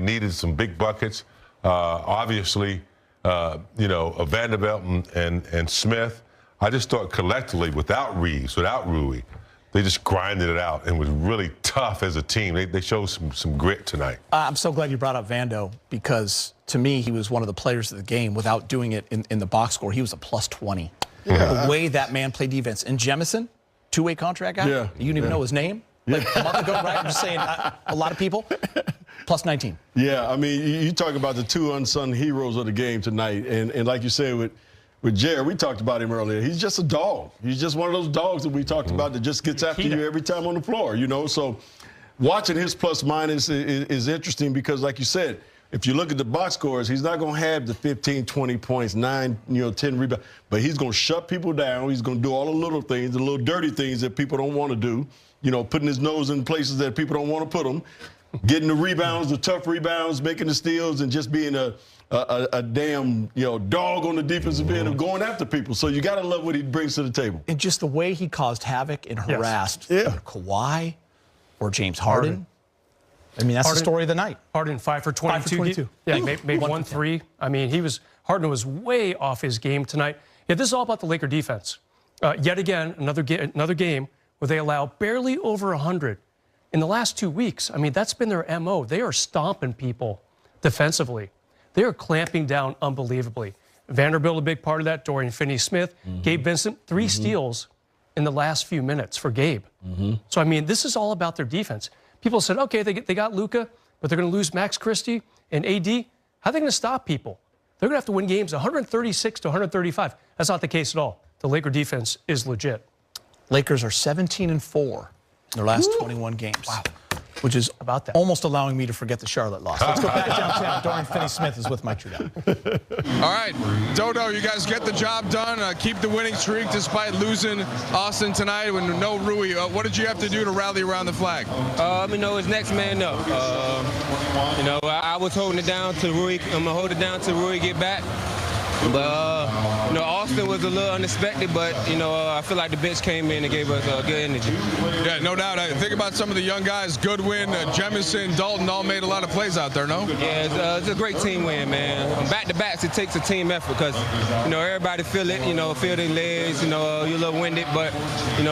needed some big buckets. Obviously, Vanderbilt and Smith. I just thought collectively, without Reeves, without Rui, they just grinded it out and was really tough as a team. They showed some grit tonight. I'm so glad you brought up Vando because, to me, he was one of the players of the game without doing it in the box score. He was a plus 20. Yeah. The way that man played defense. And Jemison, two-way contract guy, you didn't even know his name. Like a month ago, right? I'm just saying, a lot of people, plus 19. Yeah, I mean, you talk about the two unsung heroes of the game tonight. And like you said, with Jared, we talked about him earlier. He's just a dog. He's just one of those dogs that we talked about that just gets after you every time on the floor, So watching his plus-minus is interesting because, like you said, if you look at the box scores, he's not going to have the 15, 20 points, 9, 10 rebounds. But he's going to shut people down. He's going to do all the little things, the little dirty things that people don't want to do. Putting his nose in places that people don't want to put him, getting the rebounds, the tough rebounds, making the steals, and just being a damn dog on the defensive end of going after people. So you got to love what he brings to the table. And just the way he caused havoc and harassed Kawhi or James Harden. I mean, that's the story of the night. Harden 5 for 22. Yeah, made 1 3. I mean, Harden was way off his game tonight. Yeah, this is all about the Laker defense. Yet again, another game where they allow barely over 100 in the last 2 weeks. I mean, that's been their MO. They are stomping people defensively. They are clamping down unbelievably. Vanderbilt, a big part of that. Dorian Finney-Smith, Gabe Vincent, 3 steals in the last few minutes for Gabe. So, I mean, this is all about their defense. People said, okay, they got Luka, but they're going to lose Max Christie and AD. How are they going to stop people? They're going to have to win games 136 to 135. That's not the case at all. The Laker defense is legit. Lakers are 17-4 in their last 21 games. Wow. Which is about that. Almost allowing me to forget the Charlotte loss. Let's go back downtown. Dorian Finney-Smith is with Mike Trudell. All right, Dodo, you guys get the job done. Keep the winning streak despite losing Austin tonight with no Rui. What did you have to do to rally around the flag? It's next man up. I was holding it down to Rui. I'm going to hold it down till Rui get back. But, Austin was a little unexpected, but, I feel like the bench came in and gave us good energy. Yeah, no doubt. I think about some of the young guys, Goodwin, Jemison, Dalton, all made a lot of plays out there, no? Yeah, it's a great team win, man. Back-to-backs, it takes a team effort because, everybody feel it, feel their legs, you're a little winded, but,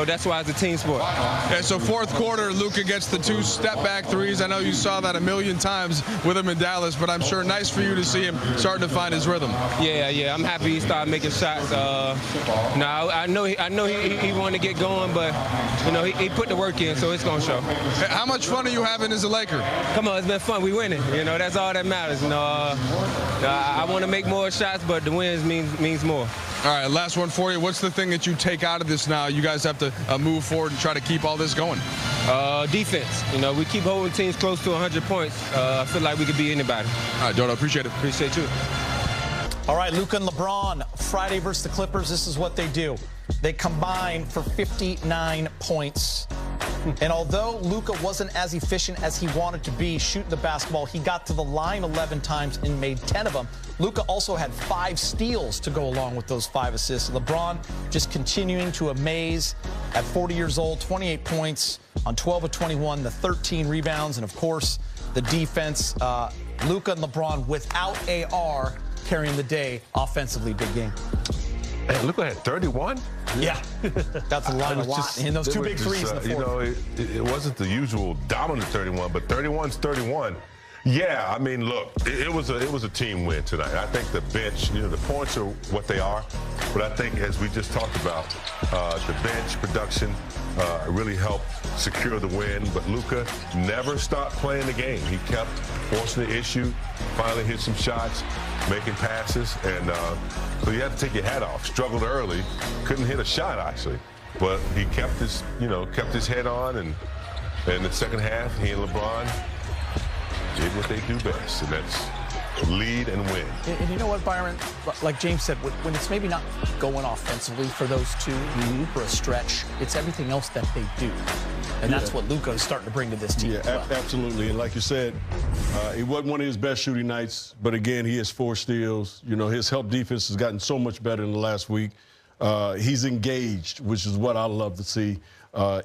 that's why it's a team sport. Yeah, so fourth quarter, Luka gets the 2 step-back threes. I know you saw that a million times with him in Dallas, but I'm sure nice for you to see him starting to find his rhythm. Yeah, I'm happy he started making shots. I know he wanted to get going, but he put the work in, so it's gonna show. How much fun are you having as a Laker? Come on, it's been fun. We winning. That's all that matters. I want to make more shots, but the wins means more. All right, last one for you. What's the thing that you take out of this now? You guys have to move forward and try to keep all this going. Defense. We keep holding teams close to 100 points. I feel like we could beat anybody. All right, Dodo, appreciate it. Appreciate you. All right, Luka and LeBron, Friday versus the Clippers. This is what they do. They combine for 59 points. And although Luka wasn't as efficient as he wanted to be shooting the basketball, he got to the line 11 times and made 10 of them. Luka also had 5 steals to go along with those 5 assists. LeBron just continuing to amaze at 40 years old, 28 points on 12 of 21, the 13 rebounds, and, of course, the defense. Luka and LeBron without AR carrying the day offensively. Big game. Hey, Luka had 31? Yeah, that's a lot. And those 2 big threes in the fourth. It wasn't the usual dominant 31, but 31's 31. Yeah, I mean, look, it was a team win tonight. I think the bench, the points are what they are, but I think as we just talked about, the bench production really helped secure the win. But Luka never stopped playing the game. He kept forcing the issue, finally hit some shots, making passes, and so you had to take your hat off. Struggled early, couldn't hit a shot actually, but he kept his head on, and in the second half, he and LeBron did what they do best, and that's lead and win. And you know what, Byron? Like James said, when it's maybe not going offensively for those two for a stretch, it's everything else that they do. And that's what Luka is starting to bring to this team. Yeah, absolutely. And like you said, it wasn't one of his best shooting nights, but again, he has 4 steals. His help defense has gotten so much better in the last week. He's engaged, which is what I love to see.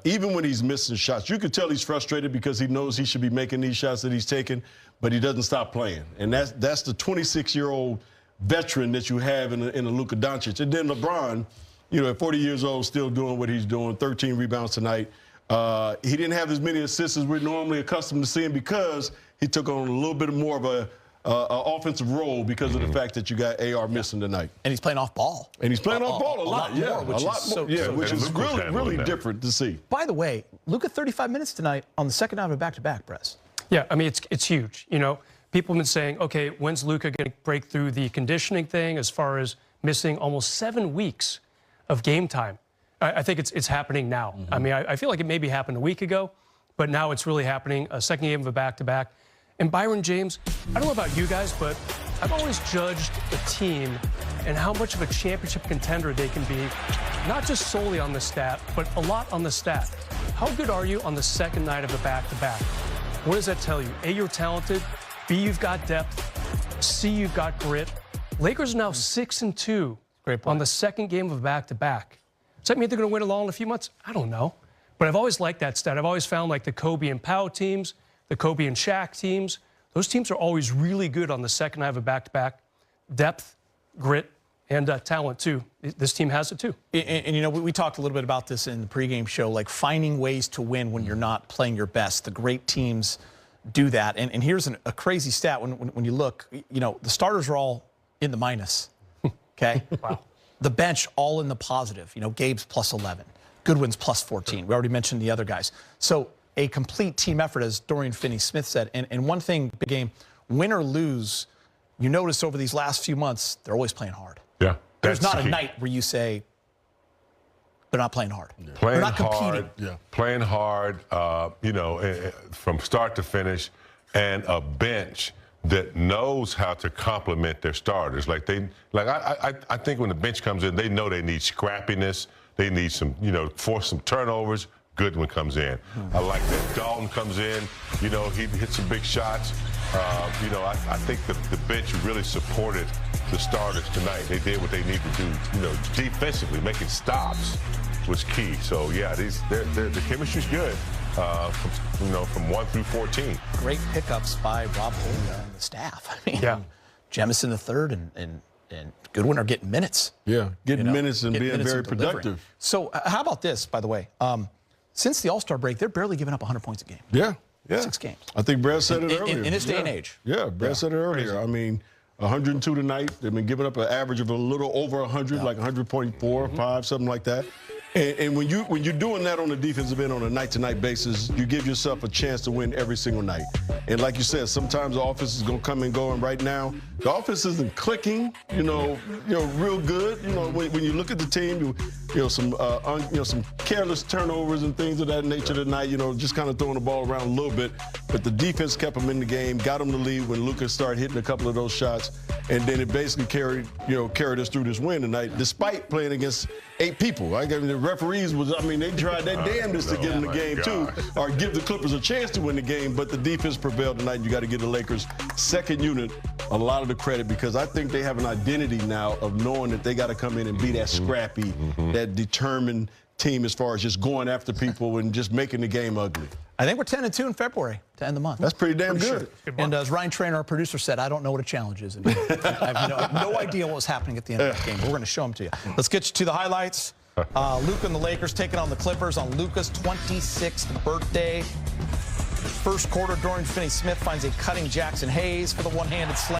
Even when he's missing shots, you can tell he's frustrated because he knows he should be making these shots that he's taking, but he doesn't stop playing. And that's the 26-year-old veteran that you have in a Luka Doncic. And then LeBron, at 40 years old, still doing what he's doing, 13 rebounds tonight. He didn't have as many assists as we're normally accustomed to seeing because he took on a little bit more of a offensive role because of the fact that you got AR missing tonight. And he's playing off ball. And he's playing off ball a lot more, which is really different to see. By the way, Luka 35 minutes tonight on the second night of a back-to-back, Bress. Yeah, I mean, it's huge. People have been saying, okay, when's Luka going to break through the conditioning thing as far as missing almost 7 weeks of game time? I think it's happening now. I mean, I feel like it maybe happened a week ago, but now it's really happening. A second game of a back-to-back. And Byron James, I don't know about you guys, but I've always judged a team and how much of a championship contender they can be, not just solely on the stat, but a lot on the stat. How good are you on the second night of a back-to-back? What does that tell you? A, you're talented. B, you've got depth. C, you've got grit. Lakers are now 6-2 on the second game of a back-to-back. Does that mean they're going to win it all in a few months? I don't know. But I've always liked that stat. I've always found like the Kobe and Powell teams, the Kobe and Shaq teams, those teams are always really good on the second night of a back-to-back. Depth, grit, and talent, too. This team has it, too. And we talked a little bit about this in the pregame show, like finding ways to win when you're not playing your best. The great teams do that. And here's a crazy stat. When you look, the starters are all in the minus, okay? Wow. The bench all in the positive. Gabe's plus 11. Goodwin's plus 14. We already mentioned the other guys. So a complete team effort, as Dorian Finney-Smith said. And one thing, big game, win or lose, you notice over these last few months, they're always playing hard. Yeah. There's not a night where you say they're not playing hard. Yeah. Playing they're not competing. hard, playing hard, from start to finish, and a bench that knows how to complement their starters. I think when the bench comes in, they know they need scrappiness. They need some, force some turnovers. Goodwin comes in. I like that. Dalton comes in. He hits some big shots. I think the bench really supported the starters tonight. They did what they needed to do. Defensively, making stops was key. So yeah, the chemistry's good. From 1 through 14. Great pickups by Rob Holding and the staff. I mean, Jemison the third and Goodwin are getting minutes. Yeah, getting minutes and being very productive. So how about this, by the way? Since the All-Star break, they're barely giving up 100 points a game. Yeah. 6 games. I think Brad said it earlier. In this day and age. Yeah, Brad said it earlier. I mean, 102 tonight. They've been giving up an average of a little over 100, like 100.4, 5, something like that. And when you're doing that on the defensive end on a night-to-night basis, you give yourself a chance to win every single night. And like you said, sometimes the offense is going to come and go. And right now, the offense isn't clicking, real good. When you look at the team, some careless turnovers and things of that nature tonight. Just kind of throwing the ball around a little bit. But the defense kept them in the game, got them the lead when Luka started hitting a couple of those shots, and then it basically carried us through this win tonight, despite playing against 8 people. The referees they tried their damnedest to get in the game too, or give the Clippers a chance to win the game, but the defense prevailed tonight. And you got to give the Lakers second unit a lot of the credit because I think they have an identity now of knowing that they got to come in and be that scrappy, that determined team as far as just going after people and just making the game ugly. I think we're 10-2 in February to end the month. That's pretty damn good. Sure. And as Ryan Trainer, our producer, said, I don't know what a challenge is. I have no idea what was happening at the end of the game, but we're going to show them to you. Let's get you to the highlights. Luka and the Lakers taking on the Clippers on Luka's 26th birthday. First quarter, Dorian Finney-Smith finds a cutting Jackson Hayes for the one-handed slam.